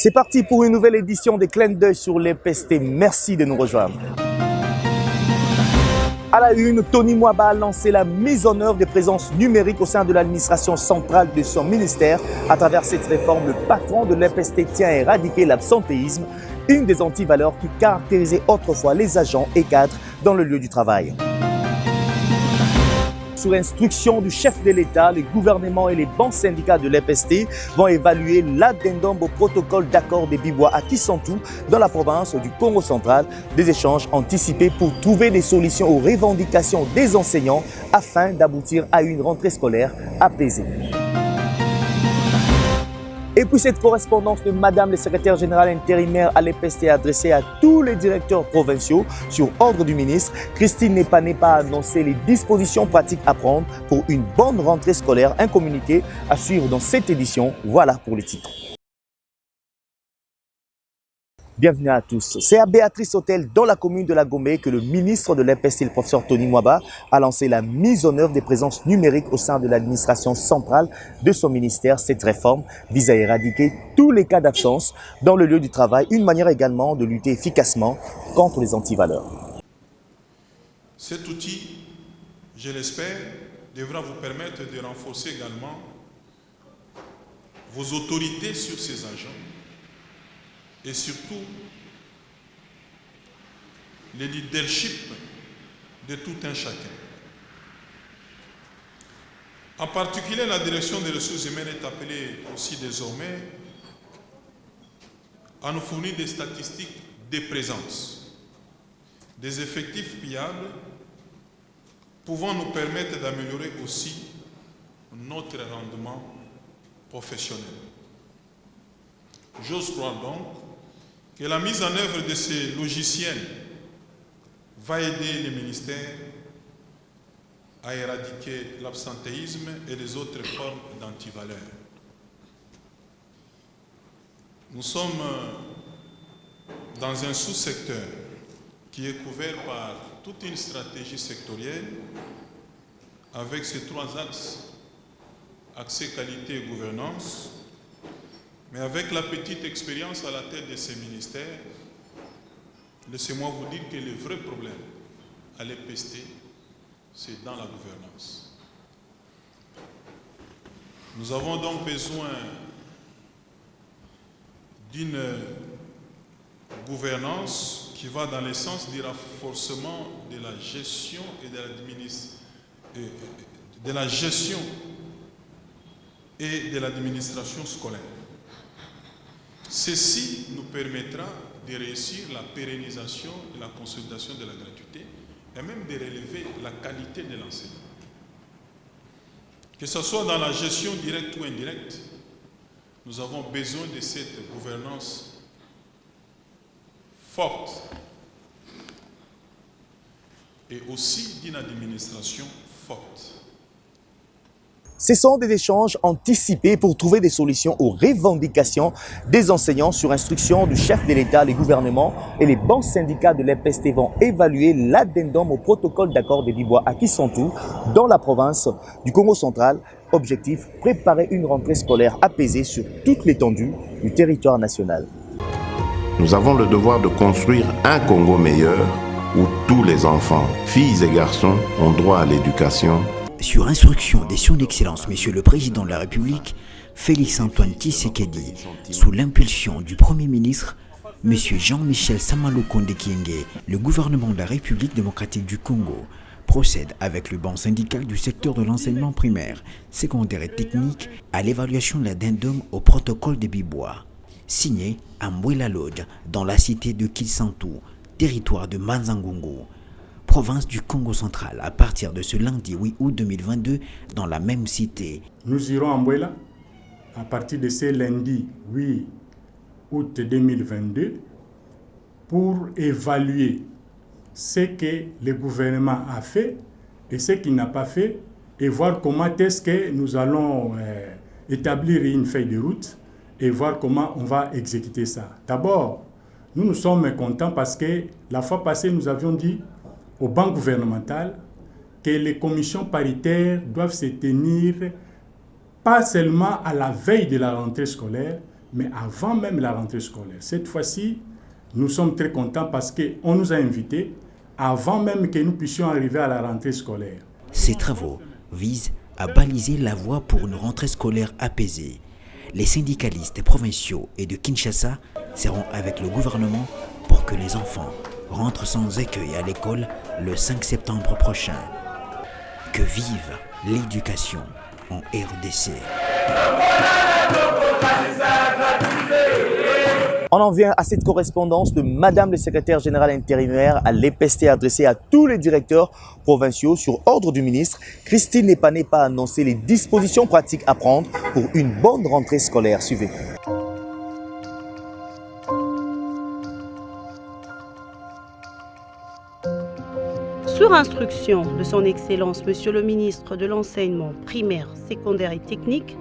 C'est parti pour une nouvelle édition des Clins d'œil sur l'EPST. Merci de nous rejoindre. À la une, Tony Mwaba a lancé la mise en œuvre des présences numériques au sein de l'administration centrale de son ministère. À travers cette réforme, le patron de l'EPST tient à éradiquer l'absentéisme, une des antivaleurs qui caractérisait autrefois les agents et cadres dans le lieu du travail. Sous instruction du chef de l'État, les gouvernements et les banques syndicats de l'EPST vont évaluer l'addendum au protocole d'accord des Bibois à Kisantu dans la province du Congo central. Des échanges anticipés pour trouver des solutions aux revendications des enseignants afin d'aboutir à une rentrée scolaire apaisée. Et puis cette correspondance de Madame le secrétaire général intérimaire à l'EPST adressée à tous les directeurs provinciaux sur ordre du ministre. Christine Nepa a annoncé les dispositions pratiques à prendre pour une bonne rentrée scolaire. Un communiqué à suivre dans cette édition. Voilà pour les titres. Bienvenue à tous. C'est à Béatrice Hôtel, dans la commune de la Gombe, que le ministre de l'EPST, le professeur Tony Mwaba, a lancé la mise en œuvre des présences numériques au sein de l'administration centrale de son ministère. Cette réforme vise à éradiquer tous les cas d'absence dans le lieu du travail, une manière également de lutter efficacement contre les antivaleurs. Cet outil, je l'espère, devra vous permettre de renforcer également vos autorités sur ces agents et surtout le leadership de tout un chacun. En particulier, la direction des ressources humaines est appelée aussi désormais à nous fournir des statistiques de présence, des effectifs fiables pouvant nous permettre d'améliorer aussi notre rendement professionnel. J'ose croire donc que la mise en œuvre de ces logiciels va aider les ministères à éradiquer l'absentéisme et les autres formes d'antivaleurs. Nous sommes dans un sous-secteur qui est couvert par toute une stratégie sectorielle avec ces trois axes, accès, qualité et gouvernance. Mais avec la petite expérience à la tête de ces ministères, laissez-moi vous dire que le vrai problème à l'EPST, c'est dans la gouvernance. Nous avons donc besoin d'une gouvernance qui va dans le sens du renforcement de la gestion et de l'administration scolaire. Ceci nous permettra de réussir la pérennisation et la consolidation de la gratuité et même de relever la qualité de l'enseignement. Que ce soit dans la gestion directe ou indirecte, nous avons besoin de cette gouvernance forte et aussi d'une administration forte. Ce sont des échanges anticipés pour trouver des solutions aux revendications des enseignants sur instruction du chef de l'État, les gouvernements et les banques syndicats de l'EPST vont évaluer l'addendum au protocole d'accord des Bibois à Kisantu dans la province du Congo central. Objectif, préparer une rentrée scolaire apaisée sur toute l'étendue du territoire national. Nous avons le devoir de construire un Congo meilleur où tous les enfants, filles et garçons, ont droit à l'éducation. Sur instruction de son Excellence, Monsieur le Président de la République, Félix-Antoine Tshisekedi, sous l'impulsion du Premier ministre, Monsieur Jean-Michel Samalukonde Kyenge, le gouvernement de la République démocratique du Congo, procède avec le banc syndical du secteur de l'enseignement primaire, secondaire et technique à l'évaluation de l'addendum au protocole des Bibois, signé à Mbwela Lodge, dans la cité de Kisantu, territoire de Manzangongo, province du Congo central, à partir de ce lundi 8 août 2022 dans la même cité. Nous irons à Mbwela à partir de ce lundi 8 août 2022 pour évaluer ce que le gouvernement a fait et ce qu'il n'a pas fait et voir comment est-ce que nous allons établir une feuille de route et voir comment on va exécuter ça. D'abord, nous sommes contents parce que la fois passée, nous avions dit au banc gouvernemental que les commissions paritaires doivent se tenir pas seulement à la veille de la rentrée scolaire, mais avant même la rentrée scolaire. Cette fois-ci, nous sommes très contents parce qu'on nous a invités avant même que nous puissions arriver à la rentrée scolaire. Ces travaux visent à baliser la voie pour une rentrée scolaire apaisée. Les syndicalistes provinciaux et de Kinshasa seront avec le gouvernement pour que les enfants rentrent sans écueil à l'école le 5 septembre prochain. Que vive l'éducation en RDC. On en vient à cette correspondance de Madame le secrétaire général intérimaire à l'EPST adressée à tous les directeurs provinciaux sur ordre du ministre. Christine Nepanepa a annoncé les dispositions pratiques à prendre pour une bonne rentrée scolaire. Suivez. Sur instruction de son Excellence, Monsieur le ministre de l'Enseignement primaire, secondaire et technique,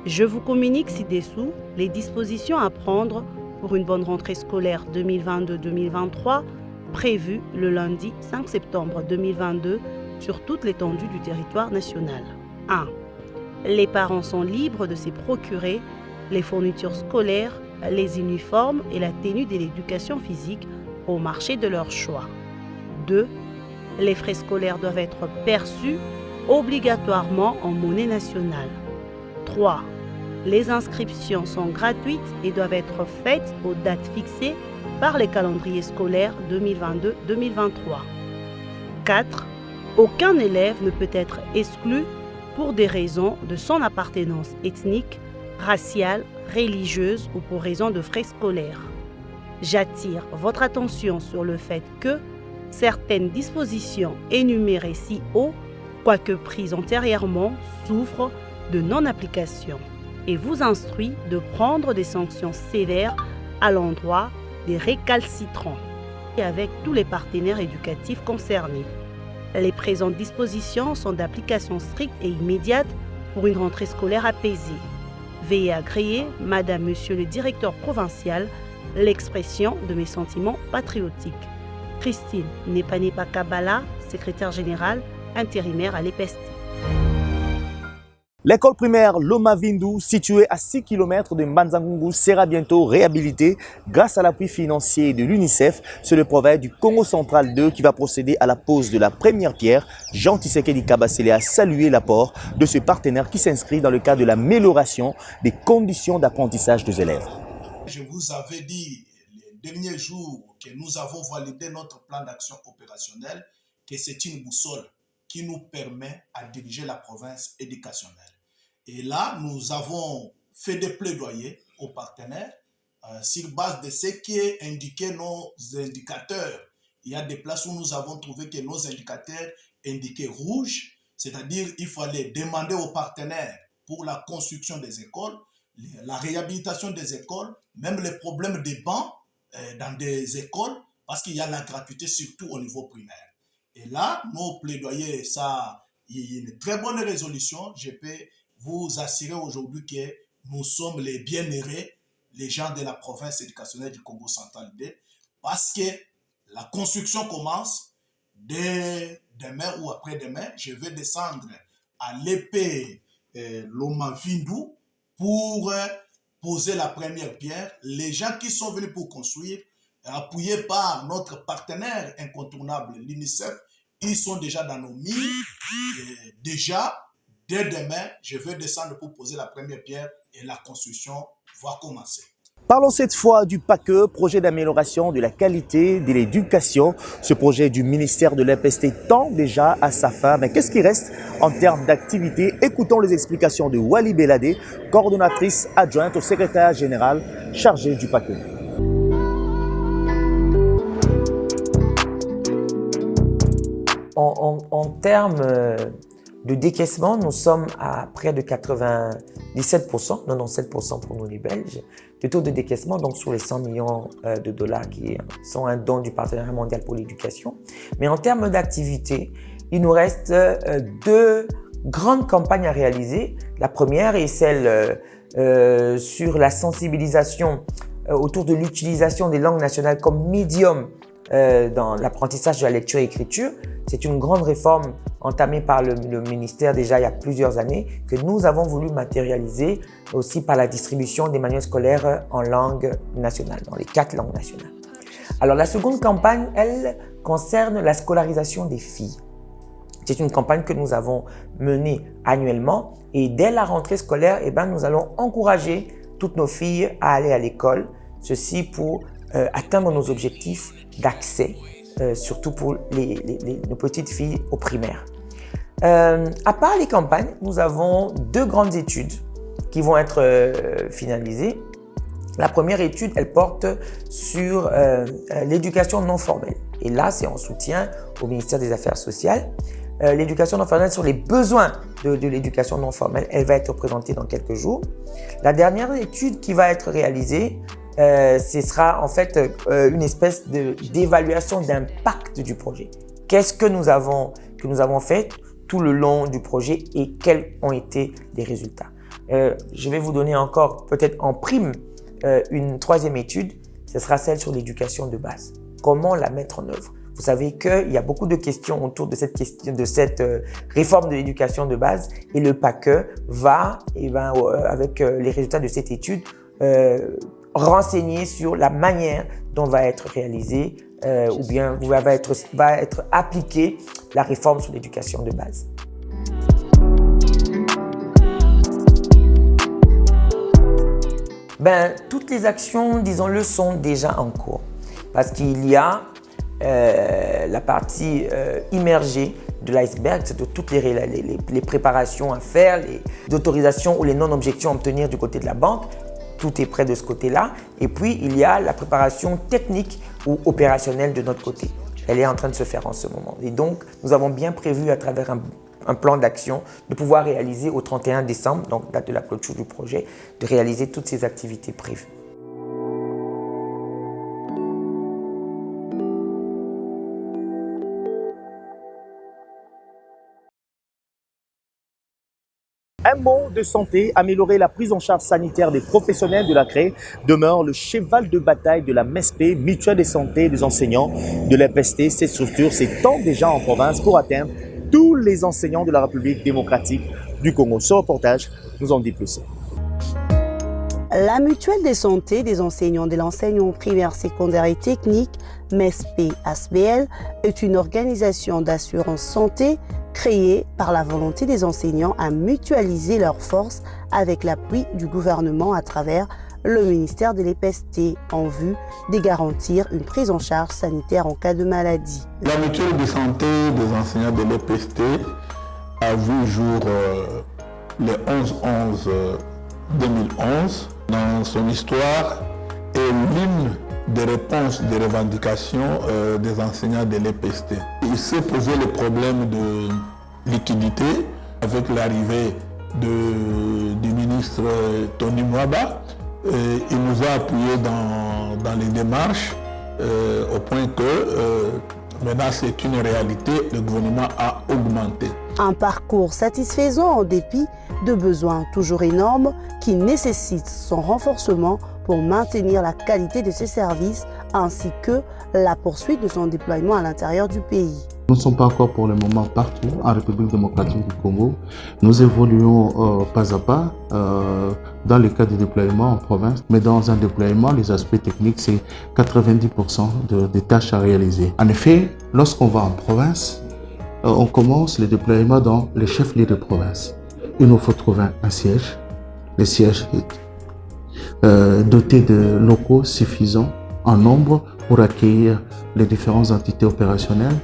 je vous communique ci-dessous les dispositions à prendre pour une bonne rentrée scolaire 2022-2023 prévue le lundi 5 septembre 2022 sur toute l'étendue du territoire national. 1. Les parents sont libres de se procurer les fournitures scolaires, les uniformes et la tenue de l'éducation physique au marché de leur choix. 2. Les frais scolaires doivent être perçus obligatoirement en monnaie nationale. 3. Les inscriptions sont gratuites et doivent être faites aux dates fixées par les calendriers scolaires 2022-2023. 4. Aucun élève ne peut être exclu pour des raisons de son appartenance ethnique, raciale, religieuse ou pour raison de frais scolaires. J'attire votre attention sur le fait que certaines dispositions énumérées ci haut, quoique prises antérieurement, souffrent de non-application et vous instruit de prendre des sanctions sévères à l'endroit des récalcitrants et avec tous les partenaires éducatifs concernés. Les présentes dispositions sont d'application stricte et immédiate pour une rentrée scolaire apaisée. Veuillez agréer, Madame, Monsieur le directeur provincial, l'expression de mes sentiments patriotiques. Christine Nepanepa Kabala, secrétaire générale intérimaire à l'EPST. L'école primaire Loma Vindu, située à 6 km de Mbanzangungu, sera bientôt réhabilitée grâce à l'appui financier de l'UNICEF. C'est le prophète du Congo central 2 qui va procéder à la pose de la première pierre. Jean Tshisekedi Kabasele a salué l'apport de ce partenaire qui s'inscrit dans le cadre de l'amélioration des conditions d'apprentissage des élèves. Je vous avais dit les derniers jours que nous avons validé notre plan d'action opérationnel, que c'est une boussole qui nous permet à diriger la province éducationnelle. Et là, nous avons fait des plaidoyers aux partenaires sur base de ce qui est indiqué nos indicateurs. Il y a des places où nous avons trouvé que nos indicateurs indiquaient rouge, c'est-à-dire qu'il fallait demander aux partenaires pour la construction des écoles, la réhabilitation des écoles, même les problèmes des bancs dans des écoles, parce qu'il y a la gratuité surtout au niveau primaire. Et là, nos plaidoyers, ça, il y a une très bonne résolution. Je peux vous assurer aujourd'hui que nous sommes les bienheureux, les gens de la province éducationnelle du Congo central 2, parce que la construction commence dès demain ou après-demain. Je vais descendre à l'épée Loma Vindu pour poser la première pierre. Les gens qui sont venus pour construire, appuyés par notre partenaire incontournable, l'UNICEF, ils sont déjà dans nos mines. Et déjà, dès demain, je vais descendre pour poser la première pierre et la construction va commencer. Parlons cette fois du PACE, projet d'amélioration de la qualité de l'éducation. Ce projet du ministère de l'EPST tend déjà à sa fin. Mais qu'est-ce qui reste en termes d'activité? Écoutons les explications de Wali Belade, coordonnatrice adjointe au secrétaire général chargé du PACE. En termes de décaissement, nous sommes à près de 97%, 97% pour nous les Belges, de taux de décaissement, donc sur les 100 millions de dollars qui sont un don du Partenariat mondial pour l'éducation. Mais en termes d'activité, il nous reste deux grandes campagnes à réaliser. La première est celle sur la sensibilisation autour de l'utilisation des langues nationales comme médium dans l'apprentissage de la lecture et écriture. C'est une grande réforme entamée par le ministère déjà il y a plusieurs années que nous avons voulu matérialiser aussi par la distribution des manuels scolaires en langue nationale, dans les 4 langues nationales. Alors la seconde campagne, elle concerne la scolarisation des filles. C'est une campagne que nous avons menée annuellement et dès la rentrée scolaire, nous allons encourager toutes nos filles à aller à l'école, ceci pour atteindre nos objectifs d'accès, surtout pour nos petites filles au primaire. À part les campagnes, nous avons 2 grandes études qui vont être finalisées. La première étude, elle porte sur l'éducation non formelle. Et là, c'est en soutien au ministère des Affaires sociales. L'éducation non formelle sur les besoins de l'éducation non formelle, elle va être présentée dans quelques jours. La dernière étude qui va être réalisée, ce sera en fait une espèce d'évaluation d'impact du projet. Qu'est-ce que nous avons fait tout le long du projet et quels ont été les résultats. Je vais vous donner encore peut-être en prime une 3e étude, ce sera celle sur l'éducation de base. Comment la mettre en œuvre? Vous savez qu'il y a beaucoup de questions autour de cette réforme de l'éducation de base et le PACE va, avec les résultats de cette étude, renseigner sur la manière dont va être réalisée ou bien va être appliquée la réforme sur l'éducation de base. Toutes les actions, disons-le, sont déjà en cours parce qu'il y a la partie immergée de l'iceberg, c'est de toutes les préparations à faire, les autorisations ou les non-objections à obtenir du côté de la banque. Tout est prêt de ce côté-là. Et puis, il y a la préparation technique ou opérationnelle de notre côté. Elle est en train de se faire en ce moment. Et donc, nous avons bien prévu à travers un plan d'action de pouvoir réaliser au 31 décembre, donc date de la clôture du projet, de réaliser toutes ces activités prévues. Un mot de santé, améliorer la prise en charge sanitaire des professionnels de la CRE demeure le cheval de bataille de la MESP, Mutuelle de santé des enseignants de l'EPST. Cette structure s'étend déjà en province pour atteindre tous les enseignants de la République démocratique du Congo. Ce reportage nous en dit plus. La Mutuelle de santé des enseignants de l'enseignement primaire, secondaire et technique, MESP-ASBL, est une organisation d'assurance santé créée par la volonté des enseignants à mutualiser leurs forces avec l'appui du gouvernement à travers le ministère de l'EPST en vue de garantir une prise en charge sanitaire en cas de maladie. La mutuelle de santé des enseignants de l'EPST a vu jour le 11-11-2011. Dans son histoire, est l'une des réponses des revendications des enseignants de l'EPST. Il s'est posé le problème de liquidité avec l'arrivée du ministre Tony Mwaba. Il nous a appuyés dans les démarches au point que maintenant c'est une réalité, le gouvernement a augmenté. Un parcours satisfaisant en dépit de besoins toujours énormes qui nécessitent son renforcement pour maintenir la qualité de ses services ainsi que la poursuite de son déploiement à l'intérieur du pays. Nous ne sommes pas encore pour le moment partout en République démocratique du Congo. Nous évoluons pas à pas dans le cas du déploiement en province. Mais dans un déploiement, les aspects techniques, c'est 90% des tâches à réaliser. En effet, lorsqu'on va en province, on commence le déploiement dans les chefs-lieux de province. Il nous faut trouver un siège. Le siège est doté de locaux suffisants en nombre pour accueillir les différentes entités opérationnelles.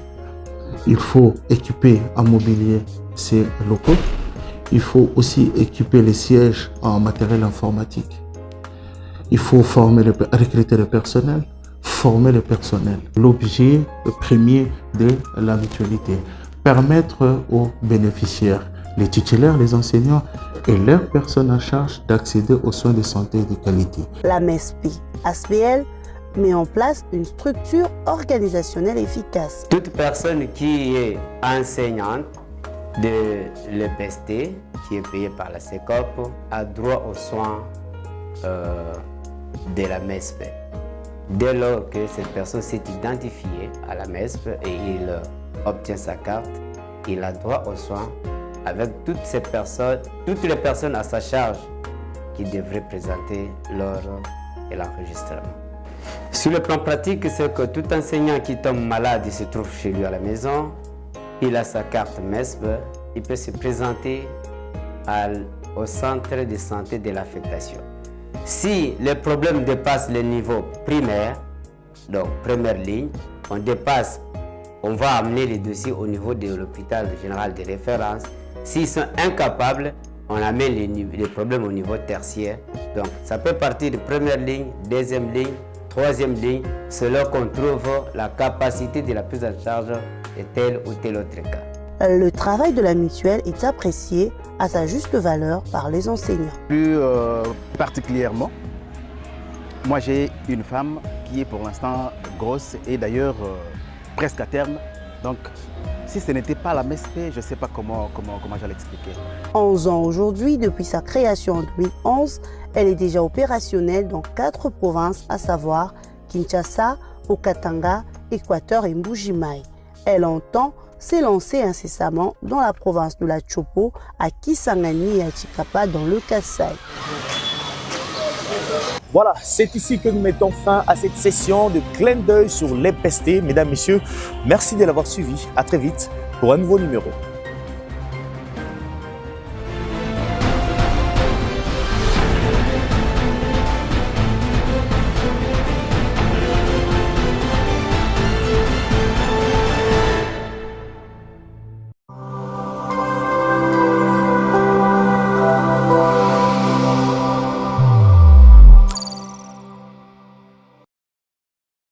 Il faut équiper en mobilier ces locaux. Il faut aussi équiper les sièges en matériel informatique. Il faut recruter le personnel, former le personnel. L'objet premier de la mutualité, permettre aux bénéficiaires, les titulaires, les enseignants et leurs personnes en charge d'accéder aux soins de santé de qualité. La MESP-ASBL met en place une structure organisationnelle efficace. Toute personne qui est enseignante de l'EPST, qui est payée par la SECOP, a droit aux soins de la MESP. Dès lors que cette personne s'est identifiée à la MESP et il obtient sa carte, il a droit aux soins avec toutes les personnes à sa charge qui devraient présenter lors de l'enregistrement. Sur le plan pratique, c'est que tout enseignant qui tombe malade, il se trouve chez lui à la maison, il a sa carte MESB, il peut se présenter au centre de santé de l'affectation. Si les problèmes dépassent le niveau primaire, donc première ligne, on va amener les dossiers au niveau de l'hôpital général de référence. S'ils sont incapables, on amène les problèmes au niveau tertiaire. Donc ça peut partir de première ligne, deuxième ligne, troisième ligne, selon qu'on trouve la capacité de la prise en charge de tel ou tel autre cas. Le travail de la mutuelle est apprécié à sa juste valeur par les enseignants. Plus particulièrement, moi j'ai une femme qui est pour l'instant grosse et d'ailleurs presque à terme. Donc si ce n'était pas la MESP, je ne sais pas comment j'allais expliquer. 11 ans aujourd'hui, depuis sa création en 2011, elle est déjà opérationnelle dans 4 provinces, à savoir Kinshasa, Okatanga, Équateur et Mbuji-Mayi. Elle entend s'élancer incessamment dans la province de la Chopo, à Kisangani et à Chikapa dans le Kasaï. Voilà, c'est ici que nous mettons fin à cette session de clin d'œil sur l'EPST. Mesdames, Messieurs, merci de l'avoir suivi. À très vite pour un nouveau numéro.